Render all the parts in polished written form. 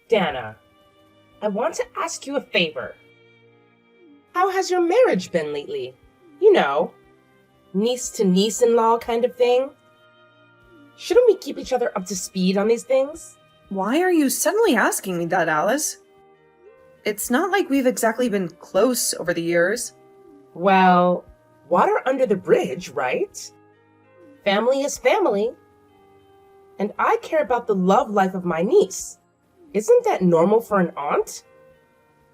Dana, I want to ask you a favor. How has your marriage been lately? You know, niece to niece-in-law kind of thing. Shouldn't we keep each other up to speed on these things? Why are you suddenly asking me that, Alice? It's not like we've exactly been close over the years. Well, water under the bridge, right? Family is family. And I care about the love life of my niece. Isn't that normal for an aunt?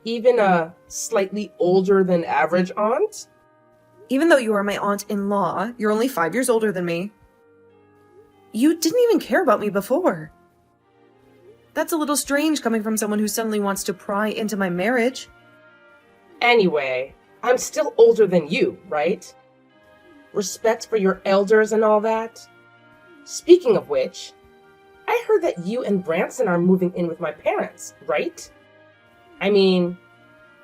Even a slightly older than average aunt? Even though you are my aunt-in-law, you're only 5 years older than me. You didn't even care about me before. That's a little strange coming from someone who suddenly wants to pry into my marriage. Anyway, I'm still older than you, right? Respect for your elders and all that. Speaking of which, I heard that you and Branson are moving in with my parents, right? I mean,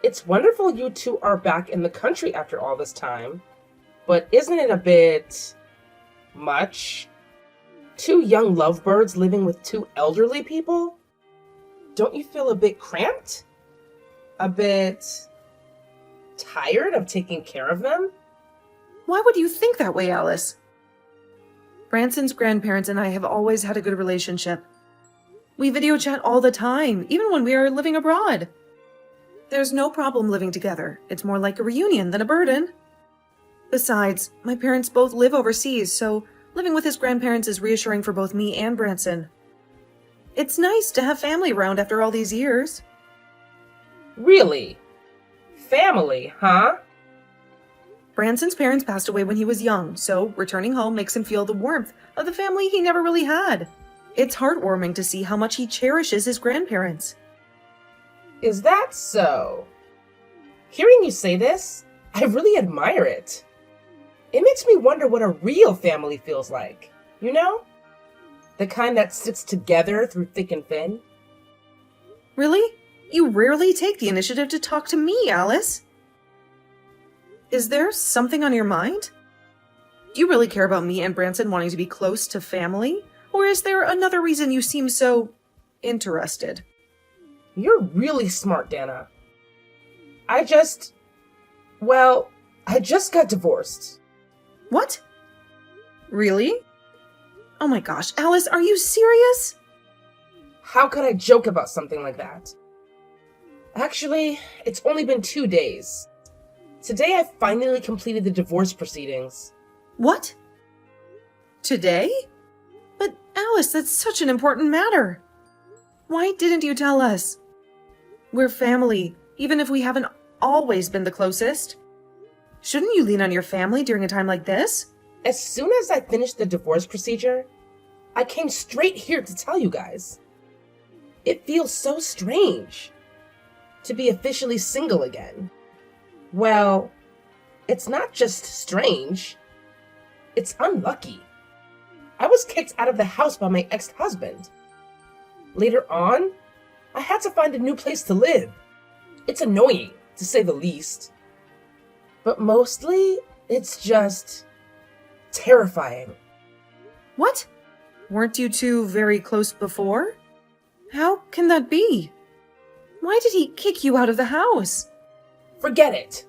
it's wonderful you two are back in the country after all this time, but isn't it a bit much? 2 young lovebirds living with 2 elderly people? Don't you feel a bit cramped? A bit tired of taking care of them? Why would you think that way, Alice? Branson's grandparents and I have always had a good relationship. We video chat all the time, even when we are living abroad. There's no problem living together. It's more like a reunion than a burden. Besides, my parents both live overseas, so living with his grandparents is reassuring for both me and Branson. It's nice to have family around after all these years. Really? Family, huh? Branson's parents passed away when he was young, so returning home makes him feel the warmth of the family he never really had. It's heartwarming to see how much he cherishes his grandparents. Is that so? Hearing you say this, I really admire it. It makes me wonder what a real family feels like, you know? The kind that sticks together through thick and thin. Really? You rarely take the initiative to talk to me, Alice. Is there something on your mind? Do you really care about me and Branson wanting to be close to family? Or is there another reason you seem so interested? You're really smart, Dana. I just got divorced. What? Really? Oh my gosh, Alice, are you serious? How could I joke about something like that? Actually, it's only been 2 days. Today I finally completed the divorce proceedings. What? Today? But Alice, that's such an important matter. Why didn't you tell us? We're family, even if we haven't always been the closest. Shouldn't you lean on your family during a time like this? As soon as I finished the divorce procedure, I came straight here to tell you guys. It feels so strange to be officially single again. Well, it's not just strange, it's unlucky. I was kicked out of the house by my ex-husband. Later on, I had to find a new place to live. It's annoying, to say the least. But mostly, it's just terrifying. What? Weren't you two very close before? How can that be? Why did he kick you out of the house? Forget it.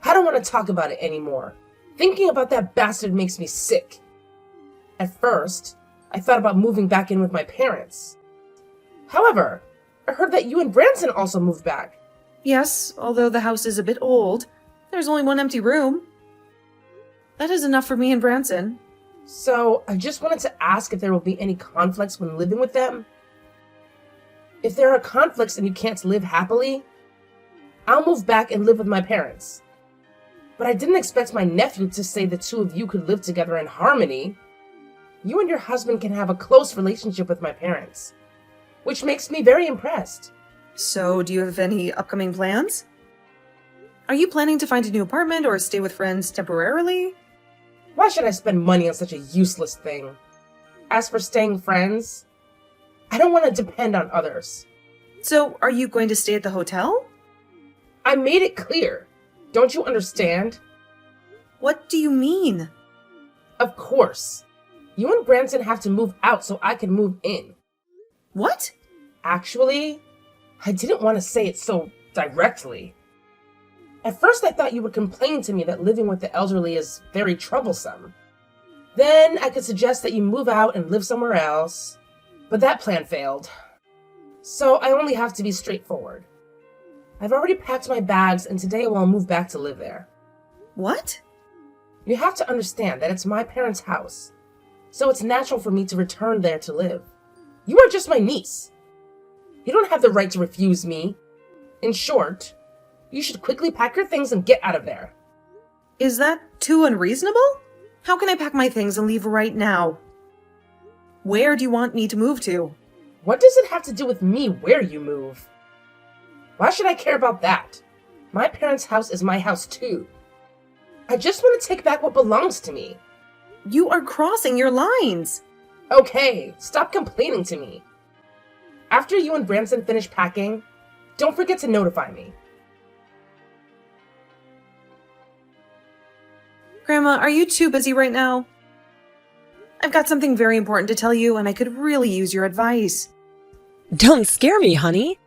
I don't want to talk about it anymore. Thinking about that bastard makes me sick. At first, I thought about moving back in with my parents. However, I heard that you and Branson also moved back. Yes, although the house is a bit old. There's only one empty room. That is enough for me and Branson. So, I just wanted to ask if there will be any conflicts when living with them. If there are conflicts and you can't live happily, I'll move back and live with my parents. But I didn't expect my nephew to say the 2 of you could live together in harmony. You and your husband can have a close relationship with my parents, which makes me very impressed. So, do you have any upcoming plans? Are you planning to find a new apartment or stay with friends temporarily? Why should I spend money on such a useless thing? As for staying friends, I don't want to depend on others. So, are you going to stay at the hotel? I made it clear. Don't you understand? What do you mean? Of course. You and Branson have to move out so I can move in. What? Actually, I didn't want to say it so directly. At first, I thought you would complain to me that living with the elderly is very troublesome. Then I could suggest that you move out and live somewhere else. But that plan failed. So I only have to be straightforward. I've already packed my bags, and today I will move back to live there. What? You have to understand that it's my parents' house, so it's natural for me to return there to live. You are just my niece. You don't have the right to refuse me. In short, you should quickly pack your things and get out of there. Is that too unreasonable? How can I pack my things and leave right now? Where do you want me to move to? What does it have to do with me where you move? Why should I care about that? My parents' house is my house too. I just want to take back what belongs to me. You are crossing your lines. Okay, stop complaining to me. After you and Branson finish packing, don't forget to notify me. Grandma, are you too busy right now? I've got something very important to tell you, and I could really use your advice. Don't scare me, honey.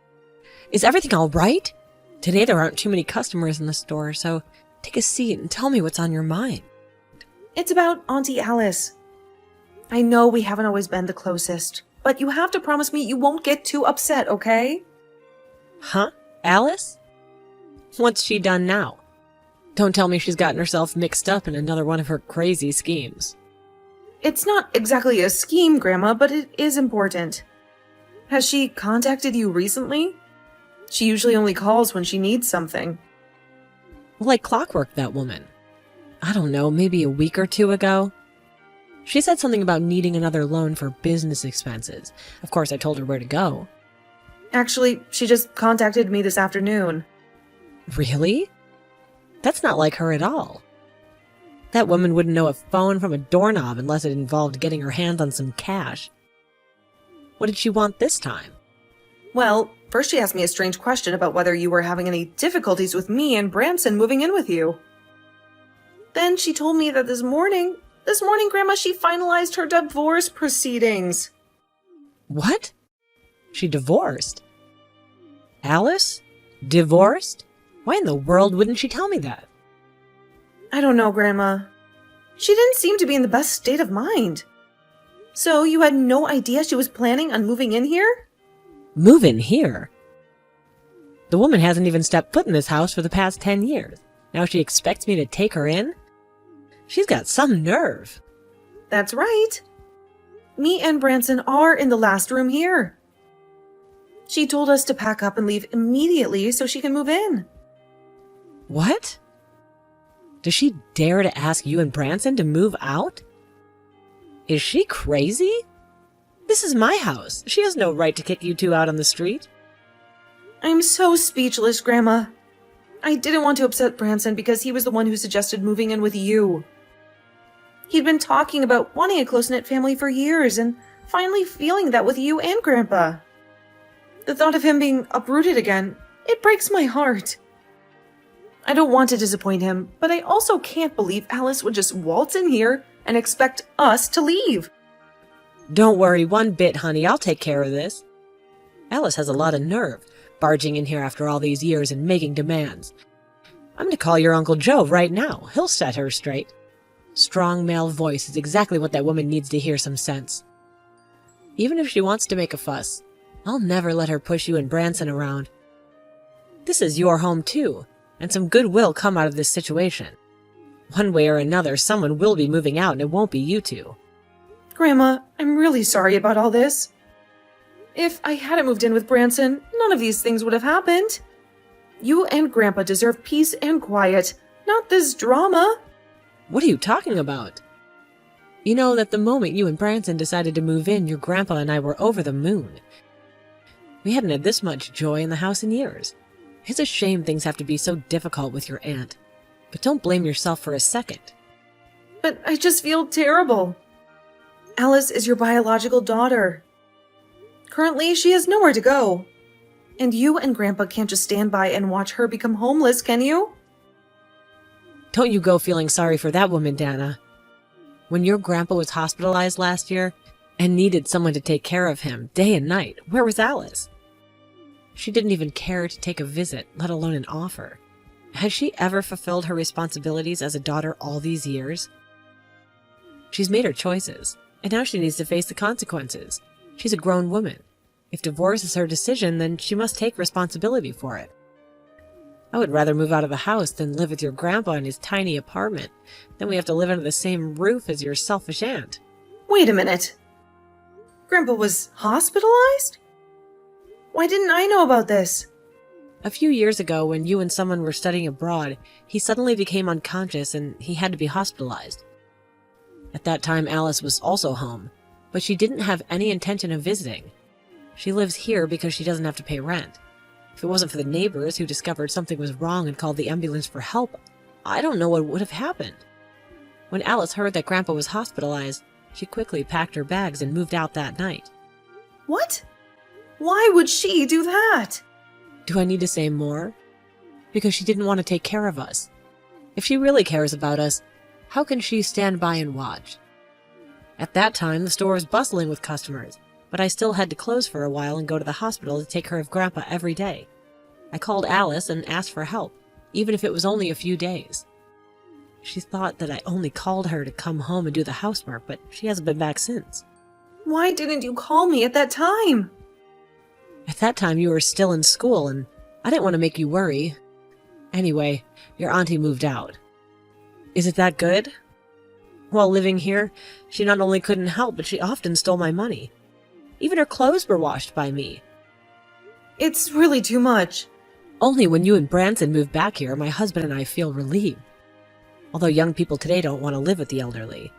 Is everything all right? Today there aren't too many customers in the store, so take a seat and tell me what's on your mind. It's about Auntie Alice. I know we haven't always been the closest, but you have to promise me you won't get too upset, okay? Huh? Alice? What's she done now? Don't tell me she's gotten herself mixed up in another one of her crazy schemes. It's not exactly a scheme, Grandma, but it is important. Has she contacted you recently? She usually only calls when she needs something. Like clockwork, that woman. I don't know, maybe a week or two ago. She said something about needing another loan for business expenses. Of course, I told her where to go. Actually, she just contacted me this afternoon. Really? That's not like her at all. That woman wouldn't know a phone from a doorknob unless it involved getting her hands on some cash. What did she want this time? Well, first she asked me a strange question about whether you were having any difficulties with me and Branson moving in with you. Then she told me that this morning, Grandma, she finalized her divorce proceedings. What? She divorced? Alice? Divorced? Why in the world wouldn't she tell me that? I don't know, Grandma. She didn't seem to be in the best state of mind. So you had no idea she was planning on moving in here? Move in here? The woman hasn't even stepped foot in this house for the past 10 years. Now she expects me to take her in? She's got some nerve. That's right. Me and Branson are in the last room here. She told us to pack up and leave immediately so she can move in. What? Does she dare to ask you and Branson to move out? Is she crazy? This is my house. She has no right to kick you two out on the street. I'm so speechless, Grandma. I didn't want to upset Branson because he was the one who suggested moving in with you. He'd been talking about wanting a close-knit family for years and finally feeling that with you and Grandpa. The thought of him being uprooted again, it breaks my heart. I don't want to disappoint him, but I also can't believe Alice would just waltz in here and expect us to leave. Don't worry one bit, honey. I'll take care of this. Alice has a lot of nerve, barging in here after all these years and making demands. I'm going to call your Uncle Joe right now. He'll set her straight. Strong male voice is exactly what that woman needs to hear some sense. Even if she wants to make a fuss, I'll never let her push you and Branson around. This is your home too, and some good will come out of this situation. One way or another, someone will be moving out and it won't be you two. Grandma, I'm really sorry about all this. If I hadn't moved in with Branson, none of these things would have happened. You and Grandpa deserve peace and quiet, not this drama. What are you talking about? You know that the moment you and Branson decided to move in, your grandpa and I were over the moon. We hadn't had this much joy in the house in years. It's a shame things have to be so difficult with your aunt. But don't blame yourself for a second. But I just feel terrible. Alice is your biological daughter. Currently, she has nowhere to go. And you and Grandpa can't just stand by and watch her become homeless, can you? Don't you go feeling sorry for that woman, Dana. When your grandpa was hospitalized last year, and needed someone to take care of him day and night. Where was Alice? She didn't even care to take a visit, let alone an offer. Has she ever fulfilled her responsibilities as a daughter all these years? She's made her choices, and now she needs to face the consequences. She's a grown woman. If divorce is her decision, then she must take responsibility for it. I would rather move out of the house than live with your grandpa in his tiny apartment. Then we have to live under the same roof as your selfish aunt. Wait a minute. Grandpa was hospitalized? Why didn't I know about this? A few years ago, when you and someone were studying abroad, he suddenly became unconscious and he had to be hospitalized. At that time, Alice was also home, but she didn't have any intention of visiting. She lives here because she doesn't have to pay rent. If it wasn't for the neighbors who discovered something was wrong and called the ambulance for help, I don't know what would have happened. When Alice heard that Grandpa was hospitalized, she quickly packed her bags and moved out that night. What? Why would she do that? Do I need to say more? Because she didn't want to take care of us. If she really cares about us, how can she stand by and watch? At that time, the store was bustling with customers, but I still had to close for a while and go to the hospital to take care of Grandpa every day. I called Alice and asked for help, even if it was only a few days. She thought that I only called her to come home and do the housework, but she hasn't been back since. Why didn't you call me at that time? At that time, you were still in school, and I didn't want to make you worry. Anyway, your auntie moved out. Is it that good? While living here, she not only couldn't help, but she often stole my money. Even her clothes were washed by me. It's really too much. Only when you and Branson moved back here, my husband and I feel relieved. Although young people today don't want to live with the elderly.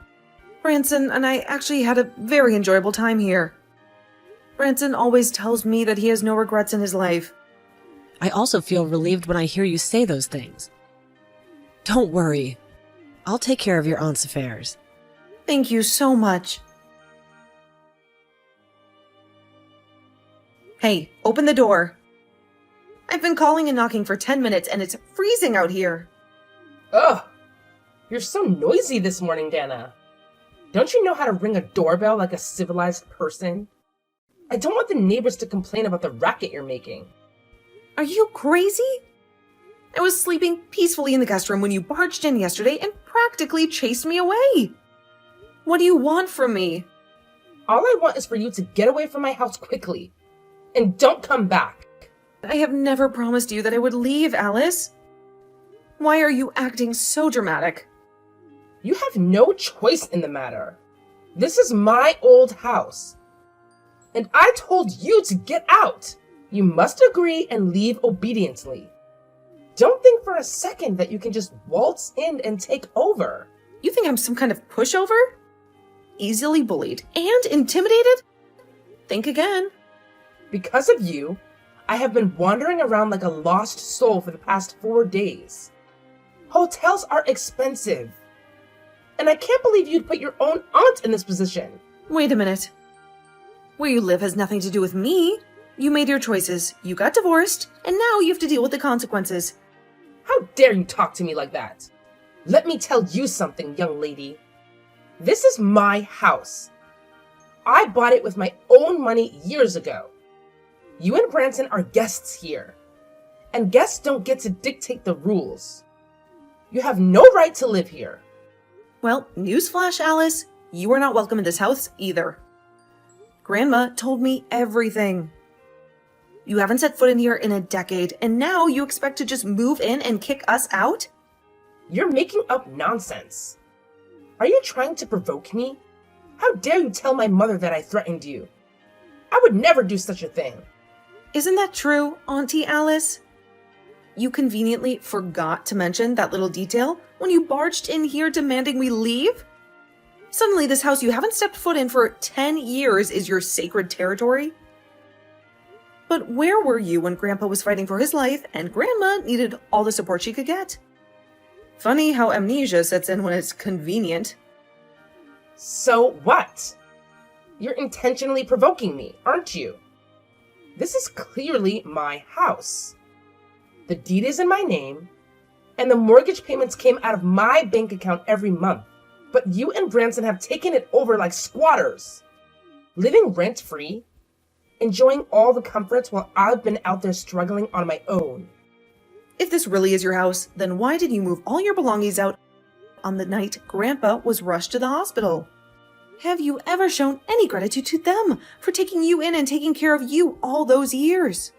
Branson and I actually had a very enjoyable time here. Branson always tells me that he has no regrets in his life. I also feel relieved when I hear you say those things. Don't worry. I'll take care of your aunt's affairs. Thank you so much. Hey, open the door. I've been calling and knocking for 10 minutes and it's freezing out here. Ugh! You're so noisy this morning, Dana. Don't you know how to ring a doorbell like a civilized person? I don't want the neighbors to complain about the racket you're making. Are you crazy? I was sleeping peacefully in the guest room when you barged in yesterday and practically chased me away. What do you want from me? All I want is for you to get away from my house quickly. And don't come back. I have never promised you that I would leave, Alice. Why are you acting so dramatic? You have no choice in the matter. This is my old house. And I told you to get out. You must agree and leave obediently. Don't think for a second that you can just waltz in and take over. You think I'm some kind of pushover? Easily bullied and intimidated? Think again. Because of you, I have been wandering around like a lost soul for the past 4 days. Hotels are expensive. And I can't believe you'd put your own aunt in this position. Wait a minute. Where you live has nothing to do with me. You made your choices, you got divorced, and now you have to deal with the consequences. How dare you talk to me like that? Let me tell you something, young lady. This is my house. I bought it with my own money years ago. You and Branson are guests here. And guests don't get to dictate the rules. You have no right to live here. Well, newsflash, Alice. You are not welcome in this house either. Grandma told me everything. You haven't set foot in here in a decade, and now you expect to just move in and kick us out? You're making up nonsense. Are you trying to provoke me? How dare you tell my mother that I threatened you? I would never do such a thing. Isn't that true, Auntie Alice? You conveniently forgot to mention that little detail when you barged in here demanding we leave? Suddenly, this house you haven't stepped foot in for 10 years is your sacred territory? But where were you when Grandpa was fighting for his life and Grandma needed all the support she could get? Funny how amnesia sets in when it's convenient. So what? You're intentionally provoking me, aren't you? This is clearly my house. The deed is in my name, and the mortgage payments came out of my bank account every month. But you and Branson have taken it over like squatters. living rent-free, enjoying all the comforts while I've been out there struggling on my own. If this really is your house, then why did you move all your belongings out on the night Grandpa was rushed to the hospital? Have you ever shown any gratitude to them for taking you in and taking care of you all those years?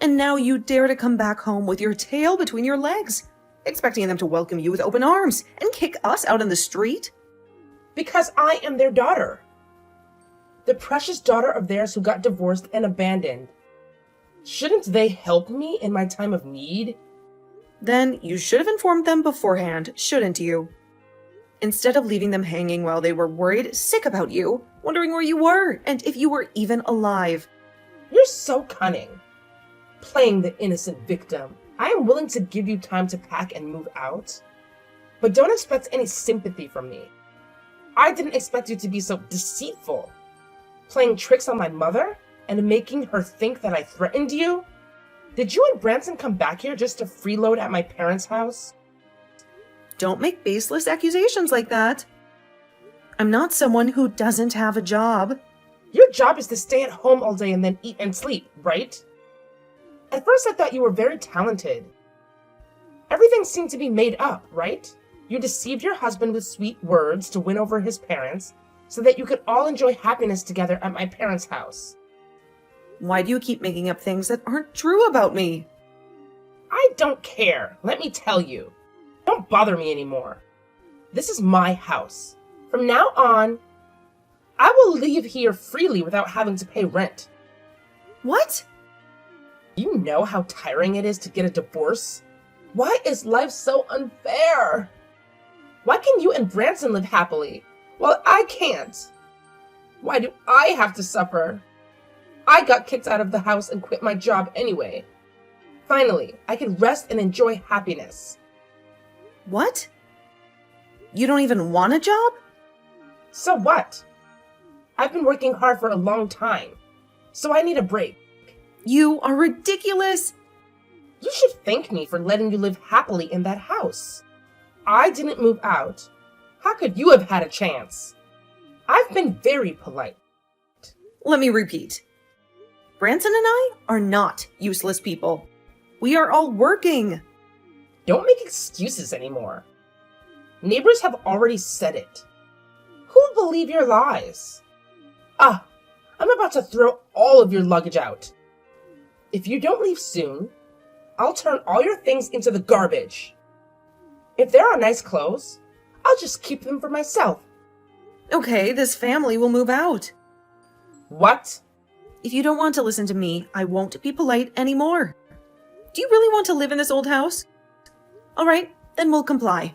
And now you dare to come back home with your tail between your legs, expecting them to welcome you with open arms and kick us out in the street? Because I am their daughter. The precious daughter of theirs who got divorced and abandoned. Shouldn't they help me in my time of need? Then you should have informed them beforehand, shouldn't you? Instead of leaving them hanging while they were worried sick about you, wondering where you were and if you were even alive. You're so cunning. Playing the innocent victim. I am willing to give you time to pack and move out. But don't expect any sympathy from me. I didn't expect you to be so deceitful. Playing tricks on my mother and making her think that I threatened you? Did you and Branson come back here just to freeload at my parents' house? Don't make baseless accusations like that. I'm not someone who doesn't have a job. Your job is to stay at home all day and then eat and sleep, right? At first I thought you were very talented. Everything seemed to be made up, right? You deceived your husband with sweet words to win over his parents so that you could all enjoy happiness together at my parents' house. Why do you keep making up things that aren't true about me? I don't care, let me tell you. Don't bother me anymore. This is my house. From now on, I will leave here freely without having to pay rent. What? You know how tiring it is to get a divorce? Why is life so unfair? Why can you and Branson live happily, while I can't? Why do I have to suffer? I got kicked out of the house and quit my job anyway. Finally, I can rest and enjoy happiness. What? You don't even want a job? So what? I've been working hard for a long time, so I need a break. You are ridiculous. You should thank me for letting you live happily in that house. I didn't move out. How could you have had a chance? I've been very polite. Let me repeat. Branson and I are not useless people. We are all working. Don't make excuses anymore. Neighbors have already said it. Who will believe your lies? I'm about to throw all of your luggage out. If you don't leave soon, I'll turn all your things into the garbage. If there are nice clothes, I'll just keep them for myself. Okay, this family will move out. What? If you don't want to listen to me, I won't be polite anymore. Do you really want to live in this old house? All right, then we'll comply.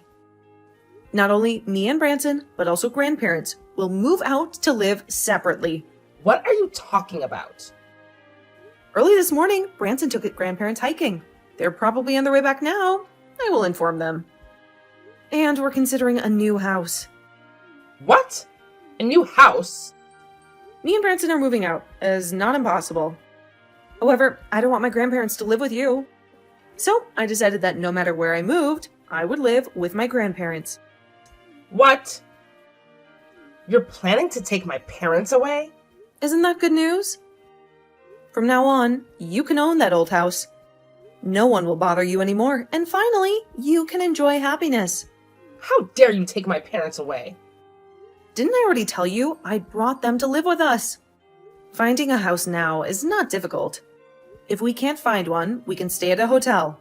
Not only me and Branson, but also grandparents will move out to live separately. What are you talking about? Early this morning, Branson took his grandparents hiking. They're probably on their way back now. I will inform them. And we're considering a new house. What? A new house? Me and Branson are moving out, as not impossible. However, I don't want my grandparents to live with you. So I decided that no matter where I moved, I would live with my grandparents. What? You're planning to take my parents away? Isn't that good news? From now on, you can own that old house. No one will bother you anymore, and finally, you can enjoy happiness. How dare you take my parents away? Didn't I already tell you I brought them to live with us? Finding a house now is not difficult. If we can't find one, we can stay at a hotel.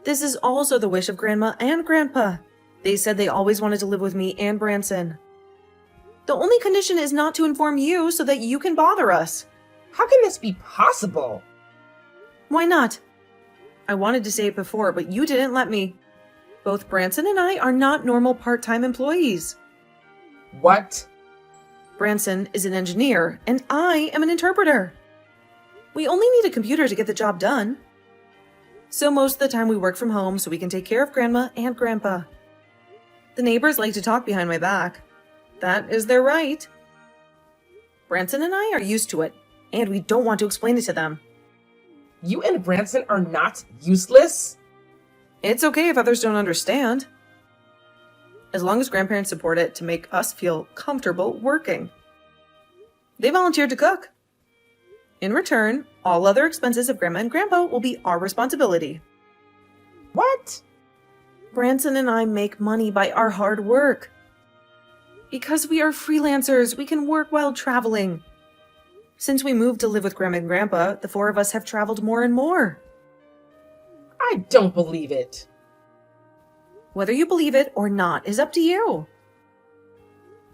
This is also the wish of Grandma and Grandpa. They said they always wanted to live with me and Branson. The only condition is not to inform you so that you can bother us. How can this be possible? Why not? I wanted to say it before, but you didn't let me. Both Branson and I are not normal part-time employees. What? Branson is an engineer, and I am an interpreter. We only need a computer to get the job done. So most of the time we work from home so we can take care of Grandma and Grandpa. The neighbors like to talk behind my back. That is their right. Branson and I are used to it, and we don't want to explain it to them. You and Branson are not useless? It's okay if others don't understand. As long as grandparents support it to make us feel comfortable working. They volunteered to cook. In return, all other expenses of Grandma and Grandpa will be our responsibility. What? Branson and I make money by our hard work. Because we are freelancers, we can work while traveling. Since we moved to live with Grandma and Grandpa, the four of us have traveled more and more. I don't believe it. Whether you believe it or not is up to you.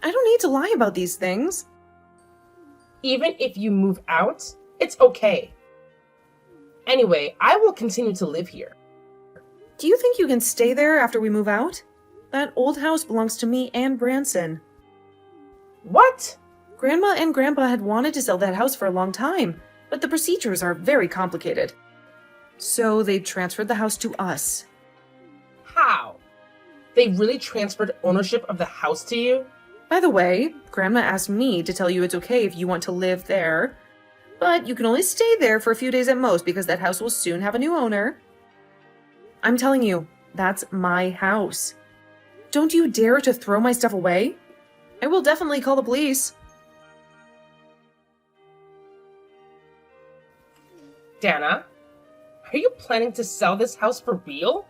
I don't need to lie about these things. Even if you move out, it's okay. Anyway, I will continue to live here. Do you think you can stay there after we move out? That old house belongs to me and Branson. What? Grandma and Grandpa had wanted to sell that house for a long time, but the procedures are very complicated. So they transferred the house to us. How? They really transferred ownership of the house to you? By the way, Grandma asked me to tell you it's okay if you want to live there, but you can only stay there for a few days at most because that house will soon have a new owner. I'm telling you, that's my house. Don't you dare to throw my stuff away. I will definitely call the police. Dana, are you planning to sell this house for real?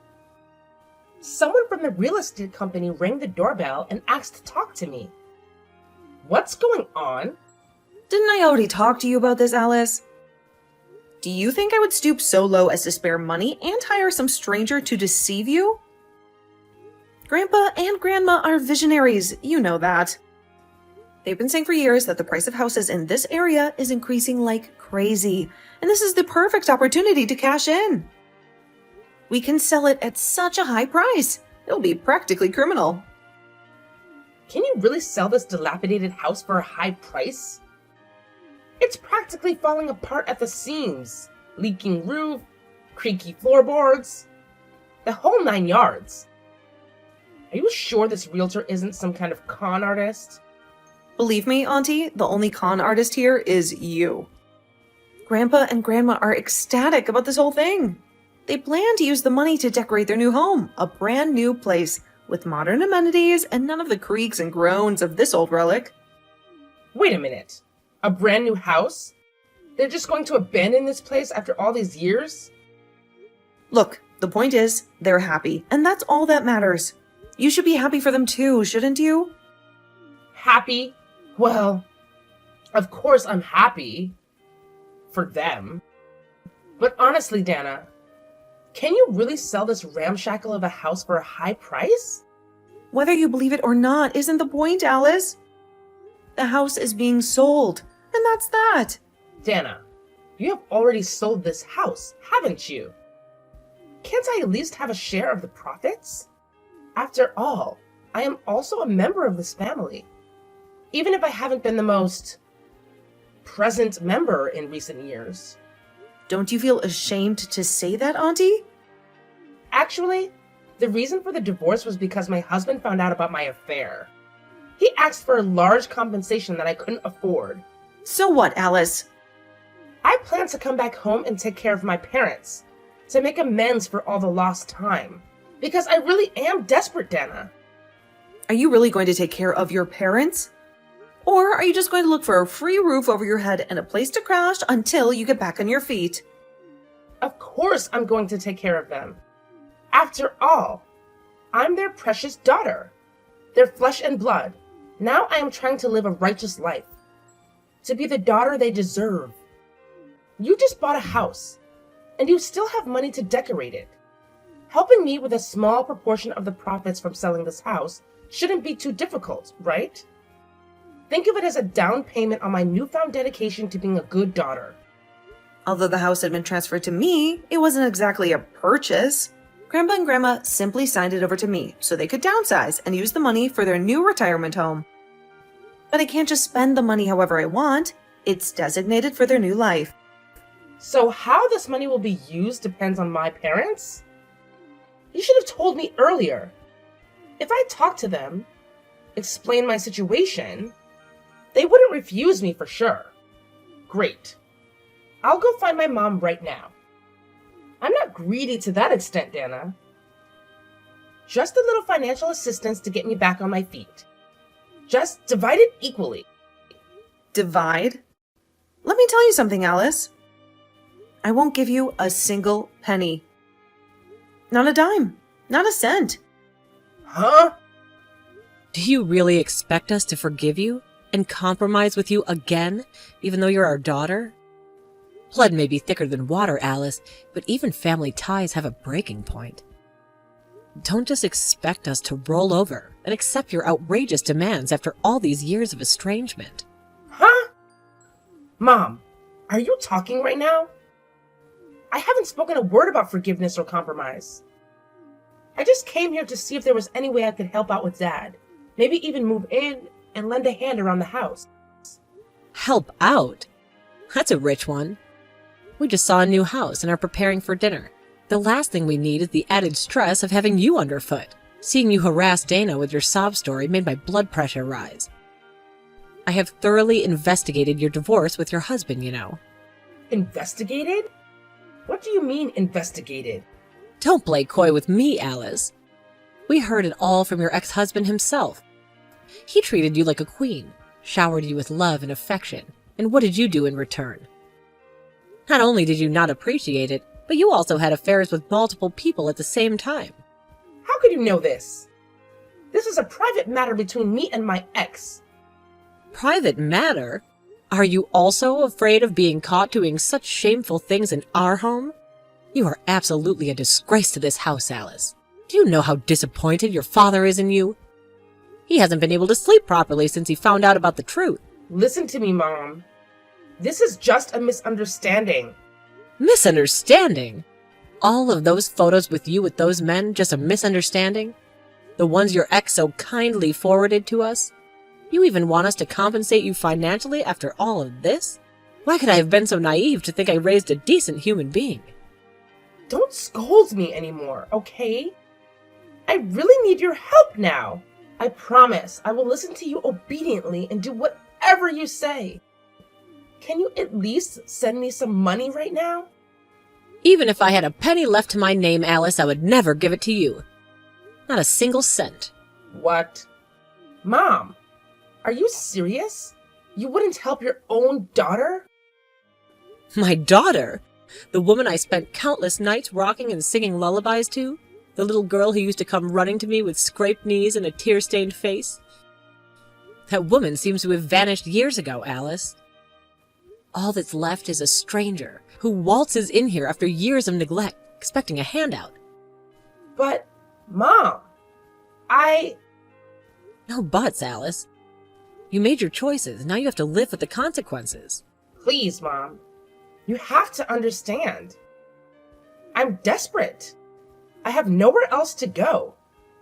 Someone from the real estate company rang the doorbell and asked to talk to me. What's going on? Didn't I already talk to you about this, Alice? Do you think I would stoop so low as to spare money and hire some stranger to deceive you? Grandpa and Grandma are visionaries, you know that. They've been saying for years that the price of houses in this area is increasing like crazy, and this is the perfect opportunity to cash in. We can sell it at such a high price. It'll be practically criminal. Can you really sell this dilapidated house for a high price? It's practically falling apart at the seams. Leaking roof, creaky floorboards, the whole 9 yards. Are you sure this realtor isn't some kind of con artist? Believe me, Auntie, the only con artist here is you. Grandpa and Grandma are ecstatic about this whole thing. They plan to use the money to decorate their new home, a brand new place, with modern amenities and none of the creaks and groans of this old relic. Wait a minute. A brand new house? They're just going to abandon this place after all these years? Look, the point is, they're happy, and that's all that matters. You should be happy for them too, shouldn't you? Happy? Well, of course I'm happy. For them. But honestly, Dana, can you really sell this ramshackle of a house for a high price? Whether you believe it or not isn't the point, Alice. The house is being sold, and that's that. Dana, you have already sold this house, haven't you? Can't I at least have a share of the profits? After all, I am also a member of this family. Even if I haven't been the most present member in recent years. Don't you feel ashamed to say that, Auntie? Actually, the reason for the divorce was because my husband found out about my affair. He asked for a large compensation that I couldn't afford. So what, Alice? I plan to come back home and take care of my parents, to make amends for all the lost time. Because I really am desperate, Dana. Are you really going to take care of your parents? Or are you just going to look for a free roof over your head and a place to crash until you get back on your feet? Of course I'm going to take care of them. After all, I'm their precious daughter. Their flesh and blood. Now I am trying to live a righteous life. To be the daughter they deserve. You just bought a house, and you still have money to decorate it. Helping me with a small proportion of the profits from selling this house shouldn't be too difficult, right? Think of it as a down payment on my newfound dedication to being a good daughter. Although the house had been transferred to me, it wasn't exactly a purchase. Grandpa and Grandma simply signed it over to me so they could downsize and use the money for their new retirement home. But I can't just spend the money however I want. It's designated for their new life. So how this money will be used depends on my parents? You should have told me earlier. If I talked to them, explained my situation, they wouldn't refuse me for sure. Great. I'll go find my mom right now. I'm not greedy to that extent, Dana. Just a little financial assistance to get me back on my feet. Just divide it equally. Divide? Let me tell you something, Alice. I won't give you a single penny. Not a dime. Not a cent. Huh? Do you really expect us to forgive you and compromise with you again, even though you're our daughter? Blood may be thicker than water, Alice, but even family ties have a breaking point. Don't just expect us to roll over and accept your outrageous demands after all these years of estrangement. Huh? Mom, are you talking right now? I haven't spoken a word about forgiveness or compromise. I just came here to see if there was any way I could help out with Dad. Maybe even move in and lend a hand around the house. Help out? That's a rich one. We just saw a new house and are preparing for dinner. The last thing we need is the added stress of having you underfoot. Seeing you harass Dana with your sob story made my blood pressure rise. I have thoroughly investigated your divorce with your husband, you know. Investigated? What do you mean, investigated? Don't play coy with me, Alice. We heard it all from your ex-husband himself. He treated you like a queen, showered you with love and affection, and what did you do in return? Not only did you not appreciate it, but you also had affairs with multiple people at the same time. How could you know this? This is a private matter between me and my ex. Private matter? Are you also afraid of being caught doing such shameful things in our home? You are absolutely a disgrace to this house, Alice. Do you know how disappointed your father is in you? He hasn't been able to sleep properly since he found out about the truth. Listen to me, Mom. This is just a misunderstanding. Misunderstanding? All of those photos with you with those men just a misunderstanding? The ones your ex so kindly forwarded to us? You even want us to compensate you financially after all of this? Why could I have been so naive to think I raised a decent human being? Don't scold me anymore, okay? I really need your help now. I promise I will listen to you obediently and do whatever you say. Can you at least send me some money right now? Even if I had a penny left to my name, Alice, I would never give it to you. Not a single cent. What? Mom, are you serious? You wouldn't help your own daughter? My daughter? The woman I spent countless nights rocking and singing lullabies to? The little girl who used to come running to me with scraped knees and a tear-stained face? That woman seems to have vanished years ago, Alice. All that's left is a stranger who waltzes in here after years of neglect, expecting a handout. But, Mom, No buts, Alice. You made your choices, now you have to live with the consequences. Please, Mom. You have to understand. I'm desperate. I have nowhere else to go.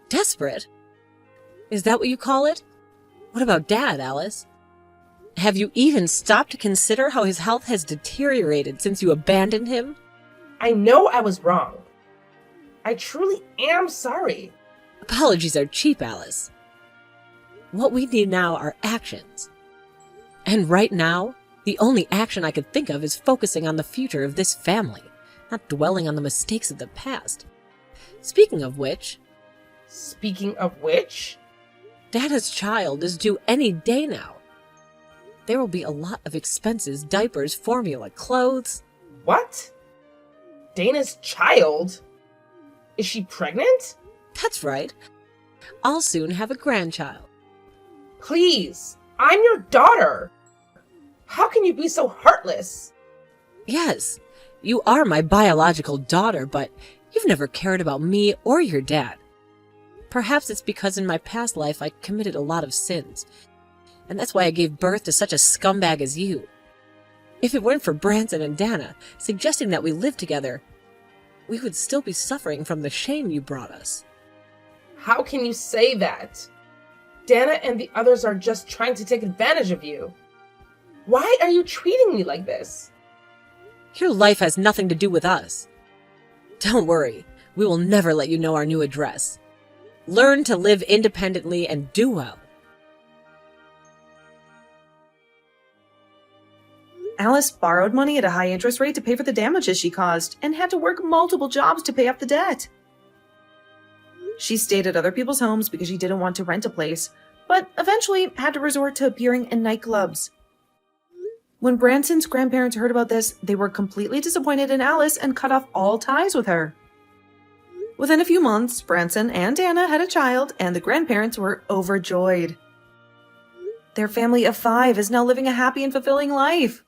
Desperate? Is that what you call it? What about Dad, Alice? Have you even stopped to consider how his health has deteriorated since you abandoned him? I know I was wrong. I truly am sorry. Apologies are cheap, Alice. What we need now are actions. And right now, the only action I could think of is focusing on the future of this family, not dwelling on the mistakes of the past. Speaking of which, Dana's child is due any day now. There will be a lot of expenses, diapers, formula, clothes. What? Dana's child? Is she pregnant? That's right. I'll soon have a grandchild. Please, I'm your daughter. How can you be so heartless? Yes, you are my biological daughter, but you've never cared about me or your dad. Perhaps it's because in my past life I committed a lot of sins, and that's why I gave birth to such a scumbag as you. If it weren't for Branson and Dana suggesting that we live together, we would still be suffering from the shame you brought us. How can you say that? Dana and the others are just trying to take advantage of you. Why are you treating me like this? Your life has nothing to do with us. Don't worry, we will never let you know our new address. Learn to live independently and do well. Alice borrowed money at a high interest rate to pay for the damages she caused and had to work multiple jobs to pay off the debt. She stayed at other people's homes because she didn't want to rent a place, but eventually had to resort to appearing in nightclubs. When Branson's grandparents heard about this, they were completely disappointed in Alice and cut off all ties with her. Within a few months, Branson and Anna had a child, and the grandparents were overjoyed. Their family of 5 is now living a happy and fulfilling life.